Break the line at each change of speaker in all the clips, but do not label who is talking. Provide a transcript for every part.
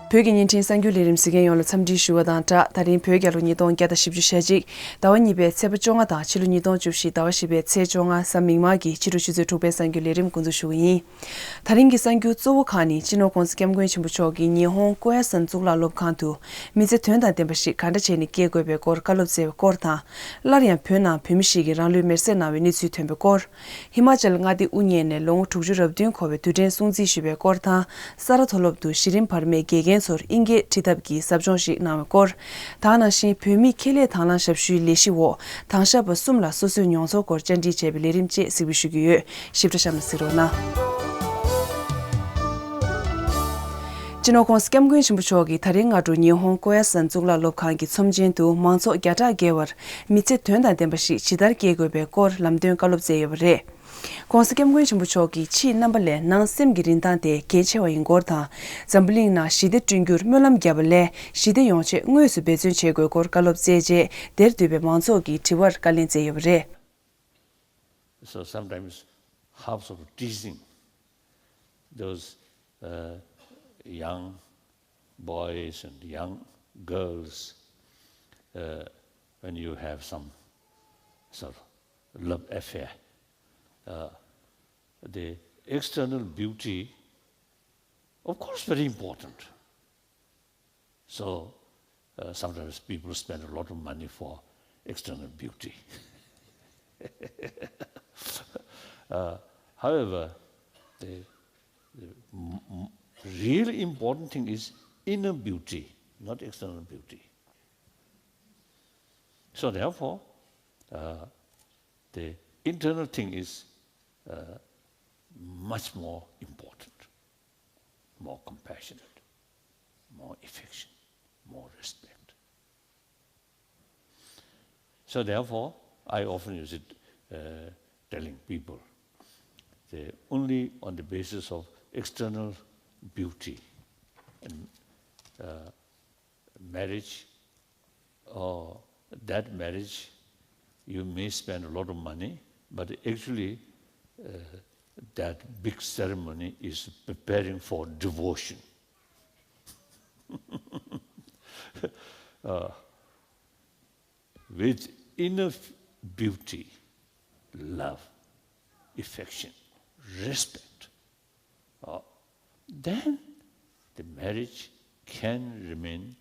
Pögin Yintin Sangyu Lirim Sigen Yolo Tsamdi Shuwa Danta, Tarin Pögalu Nidon Gata Shibju Shajik, Dawa Nibe Tseba Jonga Da, Chilu Nidon Jubshi, Dawa Shibe Tse Jonga, Saming Magi, Chiru Shuzu Tupe Sangyu Lirim Kunzu Shuyi. Taringi Sangyu Tsuwu Khani, Chino Kons Kemguen Chimbuchogi, Nihon Koyasan Zugla Lob Kantu, Mize Tuenda Dembashi, Kanda Cheni Kiegwebe Kor, Kalopse Korta, Larian Pöna, Pimishigi, Ranlu Mersena, Vinitsu Tembe Kor, Himachal Ngadi Unyene, Long Tukjurab Dun Kobe, Tuden Sunzi Shibe Korta, Saratolobdu, Shirin Parme Gegen Sor, Inge Titabki, Sabjonshi Namakor, Tanashi, Pumi Kele Tana Shabshu Leshiwo, Tansha Basumla, Sosu Nyonso Kor, Jandi Chebilerimche, Sibishugu, Shiptasham Sirona. Jinokon scam going Shimbuchogi, Taringa to Nihon Koyasan Zugla Lobkangi, Somjin to Manso Gata Gawer, Mitse Tunda Dembashi, Chidar Gegube Kor, Lamdun Kalopze. Consecam Gwin Chimbuchogi, Chi Nambale, Nan Sim Girintante, Kechewa in Gorta, Zambling na Shide Tungur, Mulam Gabale, Shide Yonche, Ngusu Bezun Chego Kor Kalopzeje, Der Dube Mansogi, Tiwar Kalinze Yobre.
So sometimes half sort of teasing those young boys and young girls when you have some sort of love affair. The external beauty, of course, very important. So sometimes people spend a lot of money for external beauty. However, the really important thing is inner beauty, not external beauty. So therefore, the internal thing is much more important, more compassionate, more affection, more respect. So therefore, I often use it telling people, only on the basis of external beauty and marriage, or that marriage, you may spend a lot of money, but actually that big ceremony is preparing for devotion. With inner beauty, love, affection, respect, then the marriage can remain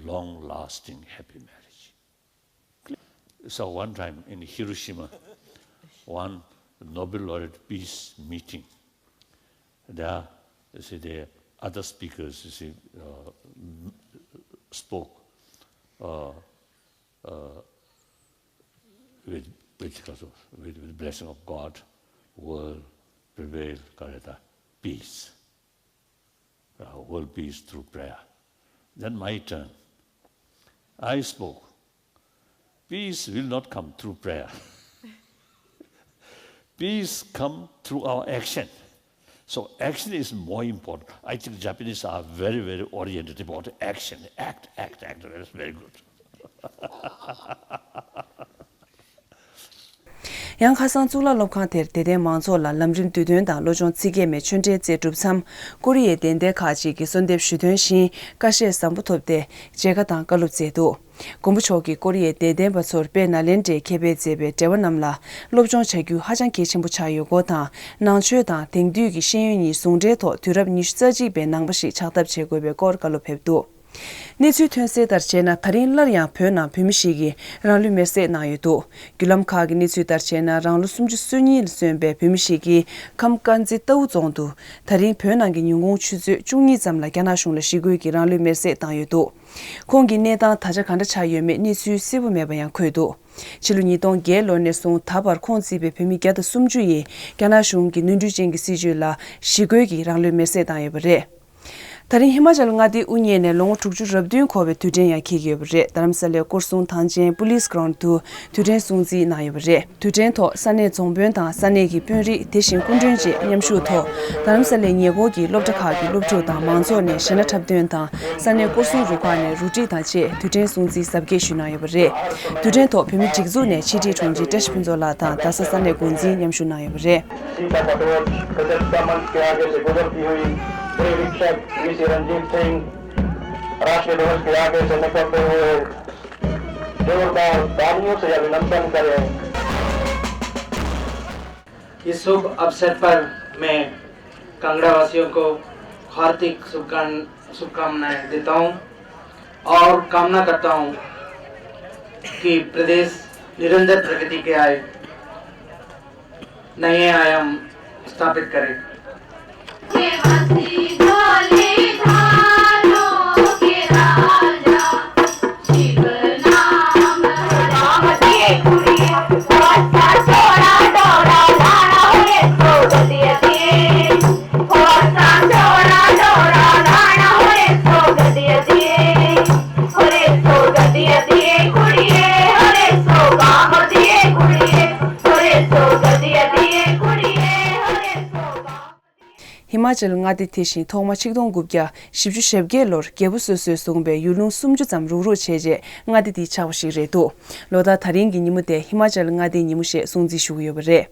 long-lasting, happy marriage. So one time in Hiroshima, one Nobel laureate peace meeting, there, the other speakers, spoke with blessing of God, world prevail, peace. World peace through prayer. Then my turn. I spoke. Peace will not come through prayer. Peace comes through our action. So action is more important. I think Japanese are very, very oriented about action. Act. That's very good.
Yang Khasan Zula Lobkan Ter Dede Manzo La Lamrim Tudun Da Lojon Tsige Me Chunje Tse Drupsam Korea Dende Kaji Ki Sondep Shudun Shin Kashe Sambutopde Jega Dan Kalup Zedu. Gombuchogi Korea Dede Batsor Be Nalende Kebe Zebe Dewanamla Lobjon Chagyu Hajan Kechimbu Chayo Gota Nangchue Da Dengdu Ki Shenyuni Songje To Turab Nishzaji Be Nangbashi Chaktab Chegobe Kor Kalup Hebdu. Nizu Tunse Darchena Tarin Larian Pöna Pimishigi Ranlu Merse Nayudu. Gulam Kagi Nizu Darchena Ranlu Sumju Sunyi Sunbe Pimishigi Kham Kanzi Tawu Zondu. Tarin Pönangi Nyungung Chuzu Chungi Zamla Ganashungla Shigui Ki Ranlu Merse Nayudu. Kongi Nedan Tajakanda Chayome Nizu Sibu Mebayan Kudu. Chilu Nidon Gelo Nesung Tabar Konzi Be Pimigada Sumjuye Ganashungi Nundu Jengi Siju La Shigui Ki Ranlu Merse Nayubare. Tarin Himachal ngadi unyene long tukju rabdun kobe tuden ya kigebre daramsale korsung tangjen police ground to tuden sungzi na yebre tuden to sane zongbön da sane gi pönri deshin kunjunji nyamshu to daramsale nyego gi lobtakha gi lobcho da mangzo ne shena tabden da sane korsung rukwa ne ruti da che tuden sungzi sabge shuna yebre tuden to pemi jigzu ne chiti chungji dashpinzo la da dasa sane gunzi nyamshu na yebre
राष्ट्रीय ध्वज के आगे से निकलते हुए जोरदार तालियों से अभिनंदन करें।
इस शुभ अवसर पर मैं कांगड़ा वासियों को हार्दिक शुभकामनाएं देता हूं और कामना करता हूं कि प्रदेश निरंतर प्रगति के आए नए आयाम स्थापित करे।
Himachal ngadi tishin thongma chikdong gubya shibju shebge lor gebu soso songbe yulung sumju zam ruru cheje ngadi di chawshi redo loda tharingi nimude Himachal ngadi nimushe songji shuyo bare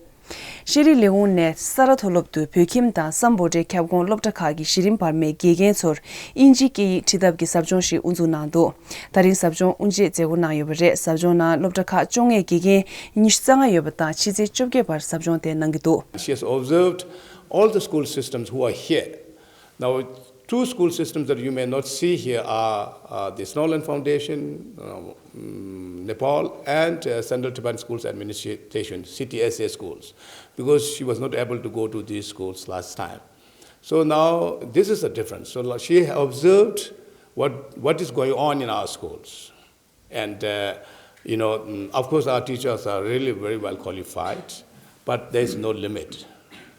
Shiri leung ne sara tholopdu pyokim da samboje kyabgon lopta khagi shirin parme gegen chor inji ki tidab ki sabjon shi unzu nando tarin sabjon unje jego na yobare sabjon na lopta kha chonge gegen nishsanga yobata chize chobge par sabjon te nangido.
She has observed all the school systems who are here. Now, two school systems that you may not see here are the Snowland Foundation, Nepal, and Central Tibetan Schools Administration, CTSA schools, because she was not able to go to these schools last time. So now this is a difference. So she observed what is going on in our schools. And, of course, our teachers are really very well qualified, but there's no limit.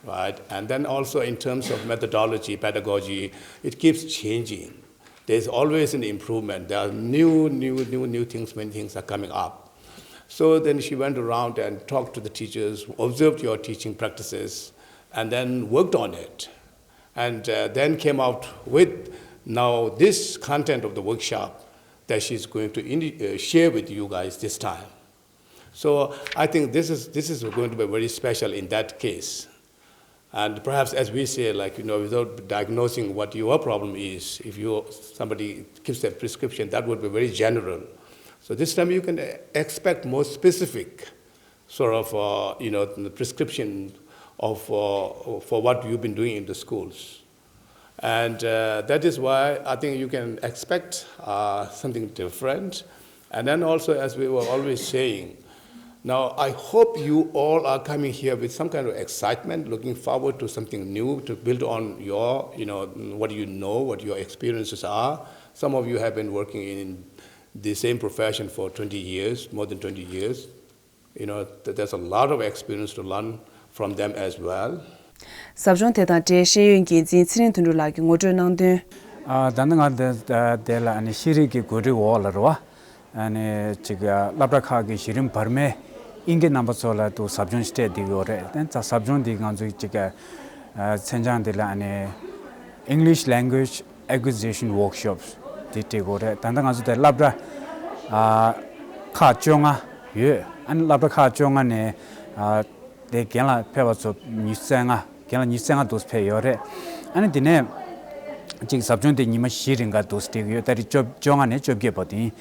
Right? And then also in terms of methodology, pedagogy, it keeps changing. There's always an improvement. There are new things, many things are coming up. So then she went around and talked to the teachers, observed your teaching practices, and then worked on it. And then came out with now this content of the workshop that she's going to share with you guys this time. So I think this is going to be very special in that case. And perhaps, as we say, without diagnosing what your problem is, if somebody gives a prescription, that would be very general. So this time you can expect more specific sort of, the prescription of for what you've been doing in the schools. And that is why I think you can expect something different. And then also, as we were always saying, now, I hope you all are coming here with some kind of excitement, looking forward to something new, to build on your, what you know, what your experiences are. Some of you have been working in the same profession for 20 years, more than 20 years. There's a lot of experience to learn from them as well.
Sabjon tetan te sheyun ki jin tsirin tundu la ki ngojo nangde.
Dandanga de la ani shiri ki gori wolarwa. Ani chiga labrakha ki shirim parme inge number sola to sabjon state digore. Then sabjon diganzu chiga senjang de la ani English language acquisition workshops ditigore. Dandanga zu de labra kha chonga ye an labra kha chonga ne de gela pewaso nisanga dos peyore. Ani dine chig sabjon de nima shiringa dos digyo tari chonga ne chobge pati.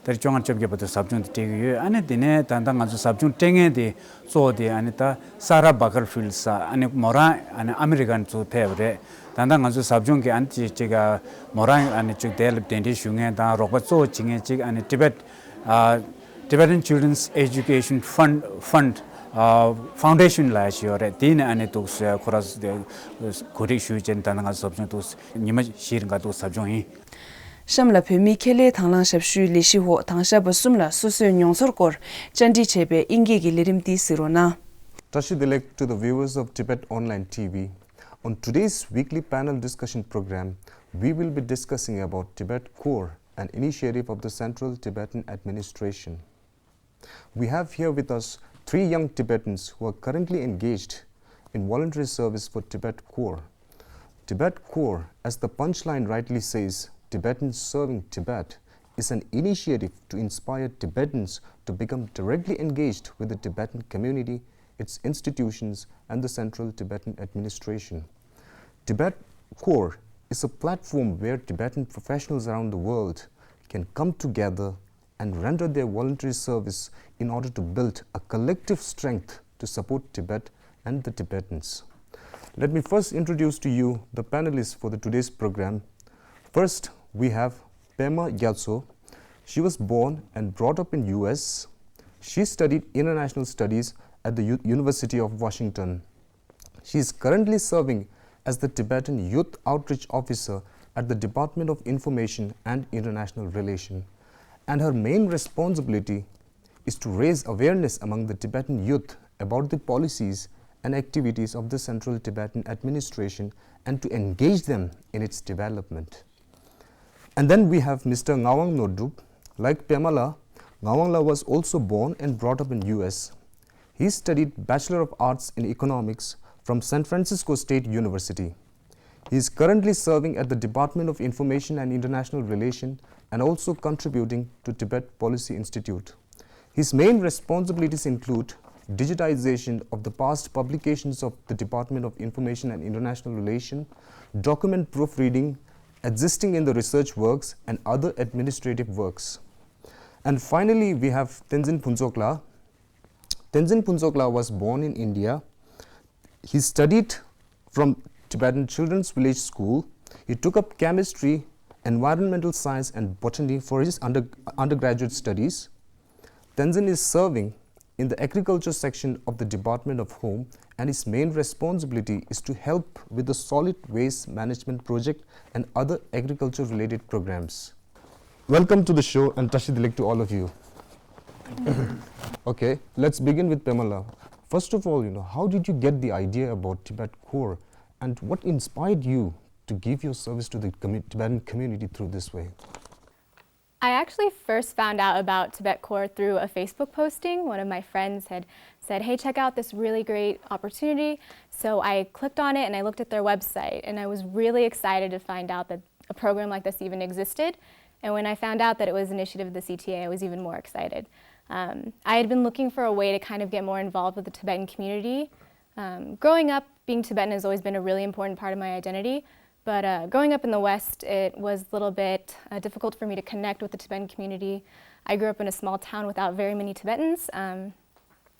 Dari chongan chobge bata sabjung tegi ane dine tanda nganzu sabjung tenge de so de ane ta Sarah Bakerfield sa ane mora ane American zu pevre tanda nganzu sabjung ke anti chiga mora ane chuk develop dende shunge da rokba so chinge chig ane Tibetan Children's Education Fund Foundation la shiore din ane to khoras de khori shujen tanda nganzu sabjung to nima shiringa to sabjung hi
Shamla pimi kele thanglang shapshu leshi ho thangsha basumla susu nyongsor kor chandi chebe inge gi lirim ti sirona.
Tashidilek to the viewers of Tibet Online TV. On today's weekly panel discussion program, we will be discussing about Tibet Core, an initiative of the Central Tibetan Administration. We have here with us 3 young Tibetans who are currently engaged in voluntary service for Tibet Core. Tibet Core, as the punchline rightly says, Tibetans Serving Tibet, is an initiative to inspire Tibetans to become directly engaged with the Tibetan community, its institutions, and the Central Tibetan Administration. Tibet Core is a platform where Tibetan professionals around the world can come together and render their voluntary service in order to build a collective strength to support Tibet and the Tibetans. Let me first introduce to you the panelists for today's program. First, we have Pema Gyaltso. She was born and brought up in US. She studied international studies at the University of Washington. She is currently serving as the Tibetan Youth Outreach Officer at the Department of Information and International Relations, and her main responsibility is to raise awareness among the Tibetan youth about the policies and activities of the Central Tibetan Administration and to engage them in its development. And then we have Mr. Ngawang Nodrup. Like Pamela, Ngawangla was also born and brought up in US. He studied Bachelor of Arts in Economics from San Francisco State University. He is currently serving at the Department of Information and International Relations and also contributing to Tibet Policy Institute. His main responsibilities include digitization of the past publications of the Department of Information and International Relations, document proofreading, assisting in the research works and other administrative works. And finally, we have Tenzin Phuntsokla. Tenzin Phuntsokla was born in India. He studied from Tibetan Children's Village School. He took up chemistry, environmental science and botany for his undergraduate studies. Tenzin is serving in the agriculture section of the Department of Home, and his main responsibility is to help with the solid waste management project and other agriculture related programs. Welcome to the show and Tashidilek to all of you. Okay, let's begin with Pamela. First of all, how did you get the idea about Tibet Core, and what inspired you to give your service to the Tibetan community through this way?
I actually first found out about Tibet Core through a Facebook posting. One of my friends had said, hey, check out this really great opportunity. So I clicked on it and I looked at their website, and I was really excited to find out that a program like this even existed. And when I found out that it was an initiative of the CTA, I was even more excited. I had been looking for a way to kind of get more involved with the Tibetan community. Growing up, being Tibetan has always been a really important part of my identity. But growing up in the West, it was a little bit difficult for me to connect with the Tibetan community. I grew up in a small town without very many Tibetans.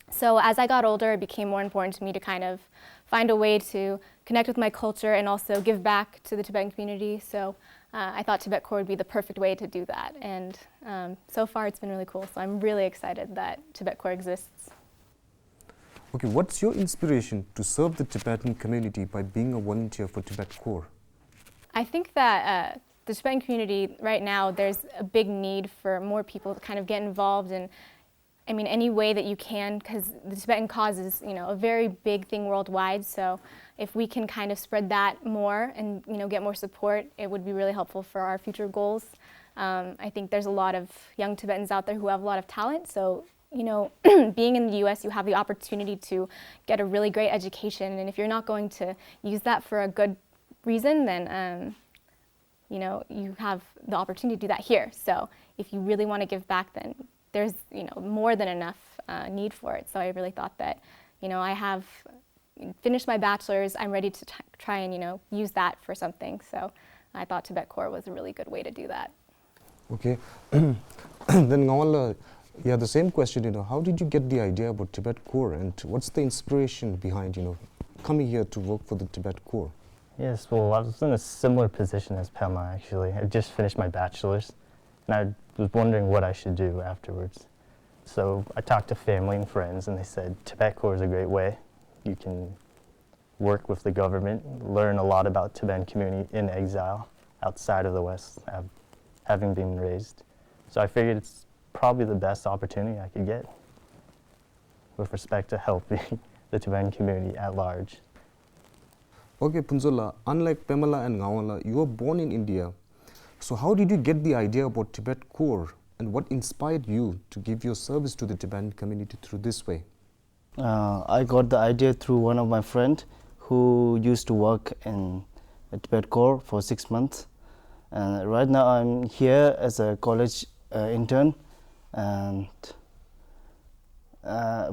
So as I got older, it became more important to me to kind of find a way to connect with my culture and also give back to the Tibetan community. So I thought Tibet Core would be the perfect way to do that. And so far, it's been really cool. So I'm really excited that Tibet Core exists.
Okay, what's your inspiration to serve the Tibetan community by being a volunteer for Tibet Core?
I think that the Tibetan community right now, there's a big need for more people to kind of get involved in, any way that you can, because the Tibetan cause is, a very big thing worldwide. So if we can kind of spread that more and, get more support, it would be really helpful for our future goals. I think there's a lot of young Tibetans out there who have a lot of talent. So, being in the US, you have the opportunity to get a really great education. And if you're not going to use that for a good reason, then you have the opportunity to do that here. So if you really want to give back, then there's more than enough need for it. So I really thought that I have finished my bachelor's. I'm ready to try and use that for something. So I thought Tibet Core was a really good way to do that.
Okay, then Ngawangla, the same question. How did you get the idea about Tibet Core, and what's the inspiration behind coming here to work for the Tibet Core?
Yes, well, I was in a similar position as Pema, actually. I just finished my bachelor's, and I was wondering what I should do afterwards. So I talked to family and friends, and they said Tibet Core is a great way. You can work with the government, learn a lot about Tibetan community in exile outside of the West, having been raised. So I figured it's probably the best opportunity I could get with respect to helping the Tibetan community at large.
Okay, Phuntsokla, unlike Pamela and Ngawangla, you were born in India. So how did you get the idea about Tibet Core, and what inspired you to give your service to the Tibetan community through this way?
I got the idea through one of my friends who used to work in Tibet Core for 6 months. And right now I'm here as a college intern, and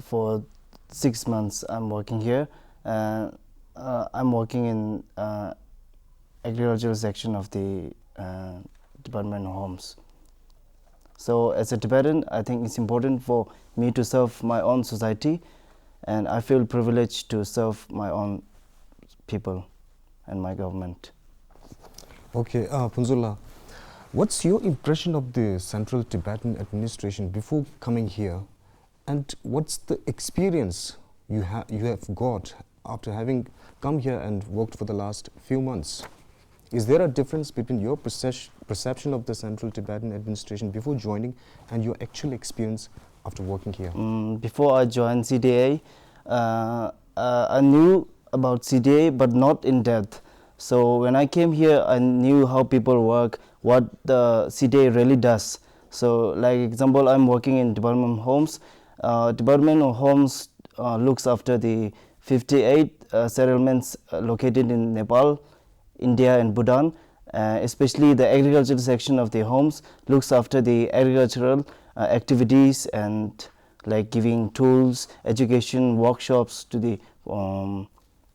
for 6 months I'm working here. I'm working in agricultural section of the Department of Homes. So as a Tibetan, I think it's important for me to serve my own society, and I feel privileged to serve my own people and my government.
Okay, Punzula, what's your impression of the Central Tibetan administration before coming here, and what's the experience you have got after having come here and worked for the last few months? Is there a difference between your perception of the Central Tibetan administration before joining and your actual experience after working here?
Before I joined CDA, I knew about CDA but not in depth. So when I came here, I knew how people work, what the CDA really does. So like example, I'm working in Department of Homes. Department of Homes looks after the 58 settlements located in Nepal, India and Bhutan. Especially the agricultural section of the homes looks after the agricultural activities and like giving tools, education, workshops to the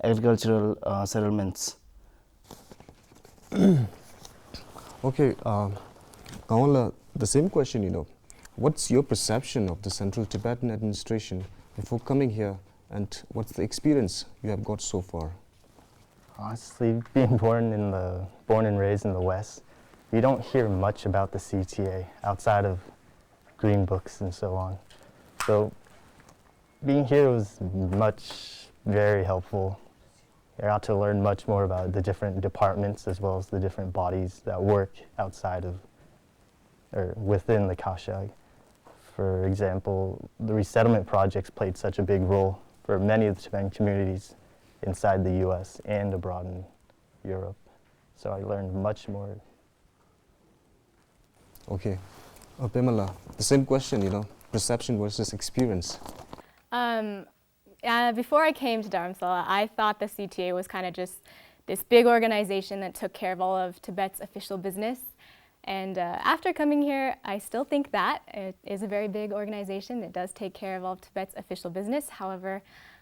agricultural settlements.
Okay, Kamala, the same question, what's your perception of the Central Tibetan administration before coming here, and what's the experience you have got so far?
Honestly, being born and raised in the West, you don't hear much about the CTA outside of green books and so on. So being here was very helpful. You're out to learn much more about the different departments as well as the different bodies that work outside of or within the Kashag. For example, the resettlement projects played such a big role for many of the Tibetan communities inside the US and abroad in Europe. So I learned much more.
Okay. Pamela, the same question, perception versus experience.
Before I came to Dharamsala, I thought the CTA was kind of just this big organization that took care of all of Tibet's official business. And after coming here, I still think that it is a very big organization that does take care of all of Tibet's official business. However,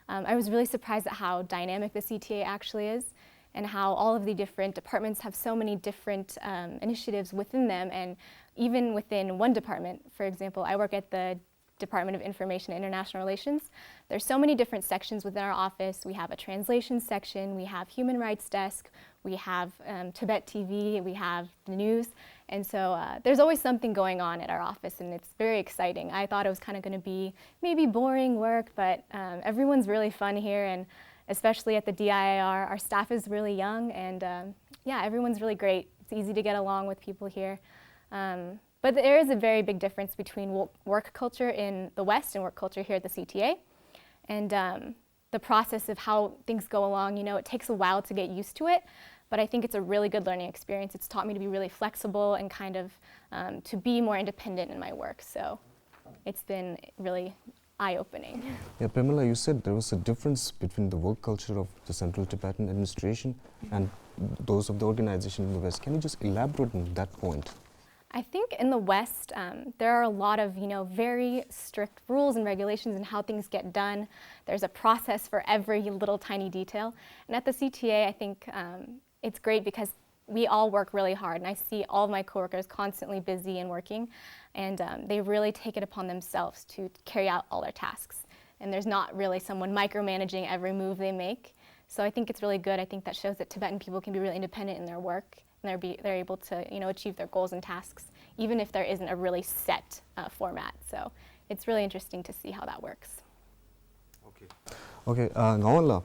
I was really surprised at how dynamic the CTA actually is and how all of the different departments have so many different initiatives within them, and even within one department. For example, I work at the Department of Information and International Relations. There's so many different sections within our office. We have a translation section, we have human rights desk, we have Tibet TV, we have the news, and so there's always something going on at our office, and it's very exciting. I thought it was kind of going to be maybe boring work, but everyone's really fun here, and especially at the DIIR, our staff is really young, and yeah, everyone's really great. It's easy to get along with people here. But there is a very big difference between work culture in the West and work culture here at the CTA. And the process of how things go along, it takes a while to get used to it, but I think it's a really good learning experience. It's taught me to be really flexible and kind of to be more independent in my work. So it's been really eye-opening.
Yeah, Pamela, you said there was a difference between the work culture of the Central Tibetan administration and those of the organization in the West. Can you just elaborate on that point?
I think in the West, there are a lot of, very strict rules and regulations and how things get done. There's a process for every little tiny detail. And at the CTA, I think it's great because we all work really hard, and I see all of my coworkers constantly busy and working, and they really take it upon themselves to carry out all their tasks. And there's not really someone micromanaging every move they make. So I think it's really good. I think that shows that Tibetan people can be really independent in their work, and they're able to achieve their goals and tasks, even if there isn't a really set format. So it's really interesting to see how that works.
Okay, Nawala,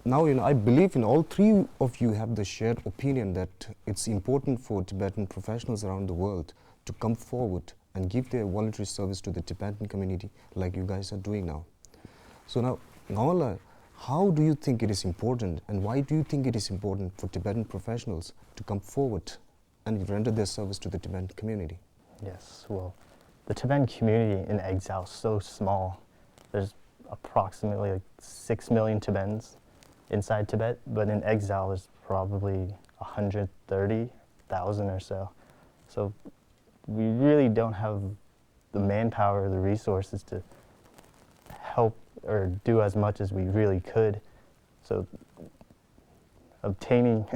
now I believe all three of you have the shared opinion that it's important for Tibetan professionals around the world to come forward and give their voluntary service to the Tibetan community like you guys are doing now. So now, Nawala, how do you think it is important, and why do you think it is important for Tibetan professionals to come forward and render their service to the Tibetan community?
Yes, well, the Tibetan community in exile is so small. There's approximately 6 million Tibetans inside Tibet, but in exile there's probably 130,000 or so. So we really don't have the manpower or the resources to help or do as much as we really could. So obtaining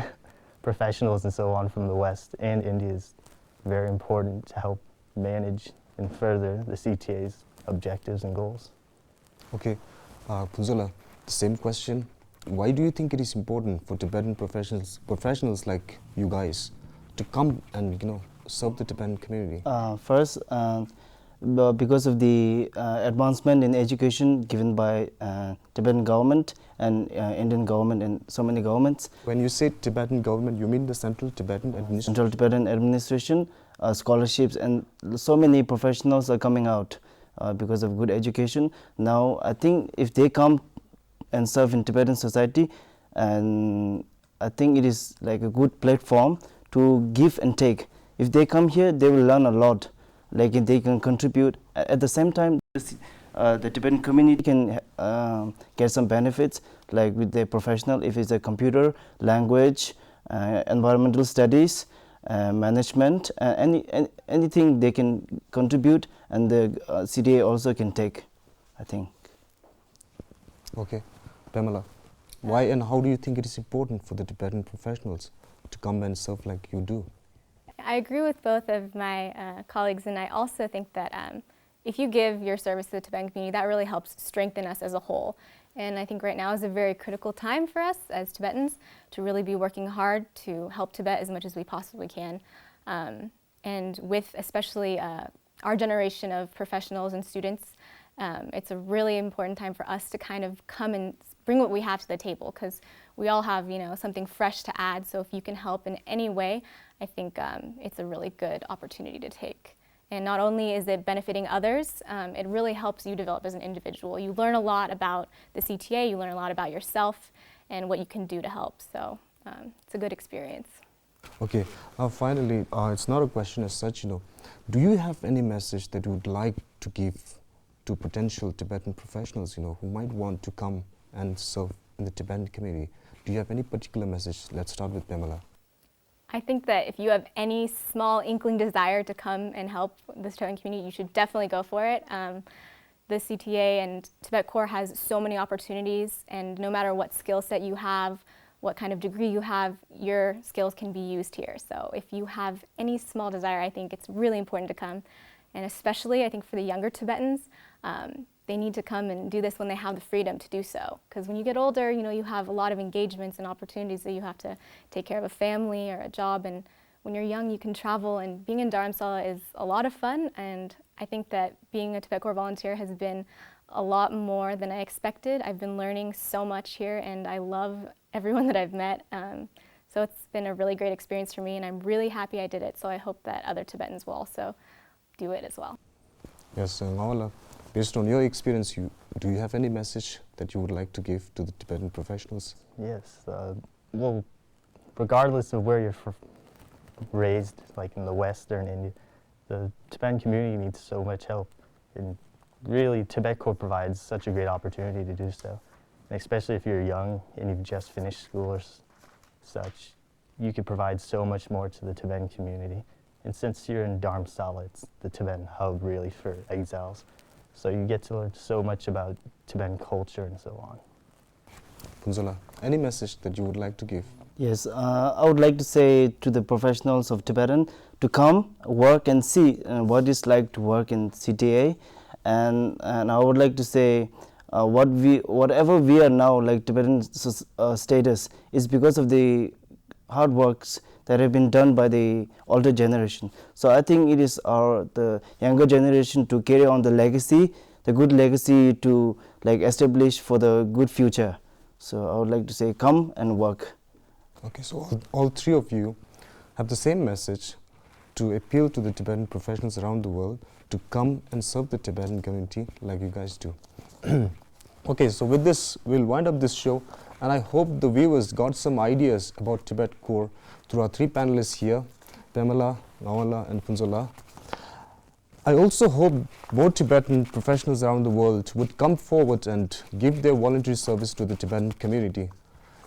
professionals and so on from the West and India is very important to help manage and further the CTA's objectives and goals.
Okay, Punzala, the same question. Why do you think it is important for Tibetan professionals like you guys to come and serve the Tibetan community?
First, because of the advancement in education given by Tibetan government and Indian government and so many governments.
When you say Tibetan government, you mean the Central Tibetan Administration?
Central Tibetan Administration, scholarships, and so many professionals are coming out because of good education. Now, I think if they come and serve in Tibetan society, and I think it is like a good platform to give and take. If they come here, they will learn a lot. Like they can contribute. At the same time, the Tibetan community can get some benefits, like with their professional, if it's a computer, language, environmental studies, management, anything they can contribute, and the CTA also can take, I think.
Okay, Pamela, why and how do you think it is important for the Tibetan professionals to come and serve like you do?
I agree with both of my colleagues, and I also think that if you give your service to the Tibetan community, that really helps strengthen us as a whole. And I think right now is a very critical time for us as Tibetans to really be working hard to help Tibet as much as we possibly can. And with especially our generation of professionals and students, it's a really important time for us to kind of come and bring what we have to the table, because we all have, something fresh to add. So if you can help in any way, I think it's a really good opportunity to take. And not only is it benefiting others, it really helps you develop as an individual. You learn a lot about the CTA, you learn a lot about yourself and what you can do to help. So it's a good experience.
Okay, finally, it's not a question as such, do you have any message that you would like to give to potential Tibetan professionals, who might want to come and serve in the Tibetan community? Do you have any particular message? Let's start with Pamela.
I think that if you have any small inkling desire to come and help the Tibetan community, you should definitely go for it. The CTA and Tibet Core has so many opportunities, and no matter what skill set you have, what kind of degree you have, your skills can be used here. So if you have any small desire, I think it's really important to come. And especially, I think for the younger Tibetans, they need to come and do this when they have the freedom to do so. Because when you get older, you have a lot of engagements and opportunities that you have to take care of a family or a job. And when you're young, you can travel, and being in Dharamsala is a lot of fun. And I think that being a Tibet Core volunteer has been a lot more than I expected. I've been learning so much here, and I love everyone that I've met. So it's been a really great experience for me, and I'm really happy I did it. So I hope that other Tibetans will also do it as well.
Yes, Ngawala, based on your experience, do you have any message that you would like to give to the Tibetan professionals?
Yes, well, regardless of where you're raised, like in the West or in India, the Tibetan community needs so much help. And really, Tibet Core provides such a great opportunity to do so. And especially if you're young and you've just finished school or such, you could provide so much more to the Tibetan community. And since you're in Dharamsala, it's the Tibetan hub really for exiles. So you get to learn so much about Tibetan culture and so on.
Punzala, any message that you would like to give?
Yes, I would like to say to the professionals of Tibetan to come, work and see what it's like to work in CTA. And I would like to say whatever we are now, like Tibetan status, is because of the hard works that have been done by the older generation. So I think it is the younger generation to carry on the legacy, the good legacy to establish for the good future. So I would like to say come and work.
Okay, so all three of you have the same message to appeal to the Tibetan professionals around the world to come and serve the Tibetan community like you guys do. Okay, so with this, we'll wind up this show, and I hope the viewers got some ideas about Tibet Core through our three panelists here, Pamela, Ngawala, and Punzala. I also hope more Tibetan professionals around the world would come forward and give their voluntary service to the Tibetan community.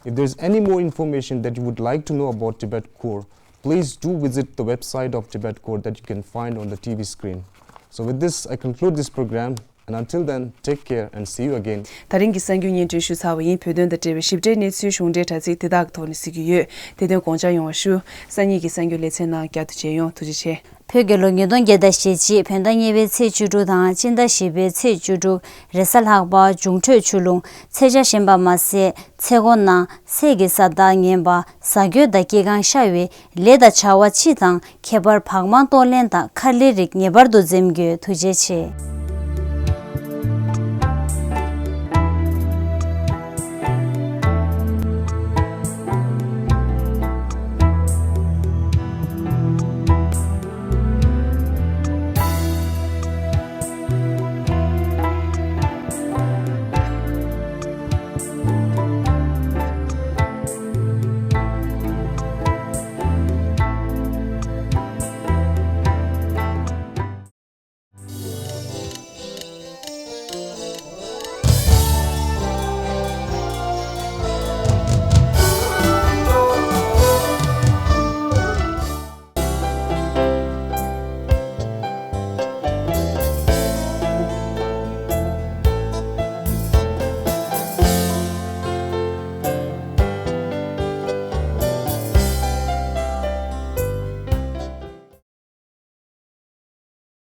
If there's any more information that you would like to know about Tibet Core, please do visit the website of Tibet Core that you can find on the TV screen. So with this, I conclude this program. And until then, take care and see you again.
Taringi sangyu nyen shu sawa yin pyo den da tebe shibje ne tsu shung de ta zi tidak to ni sigiye te den gongja yong shu sanyi gi sangyu le chen na kya tu che yong tu ji che
Pyogyalo nyodon geda shechi penda nyebe tse chudu dang jinda shibe tse chudu resal hakba jungcho chulung tseja shemba mase tsego na sege sada ngenba sagyo da kegang shawe leda chawa chi dang kebar phagman tolen da khalirik ngebar do zemge tuje che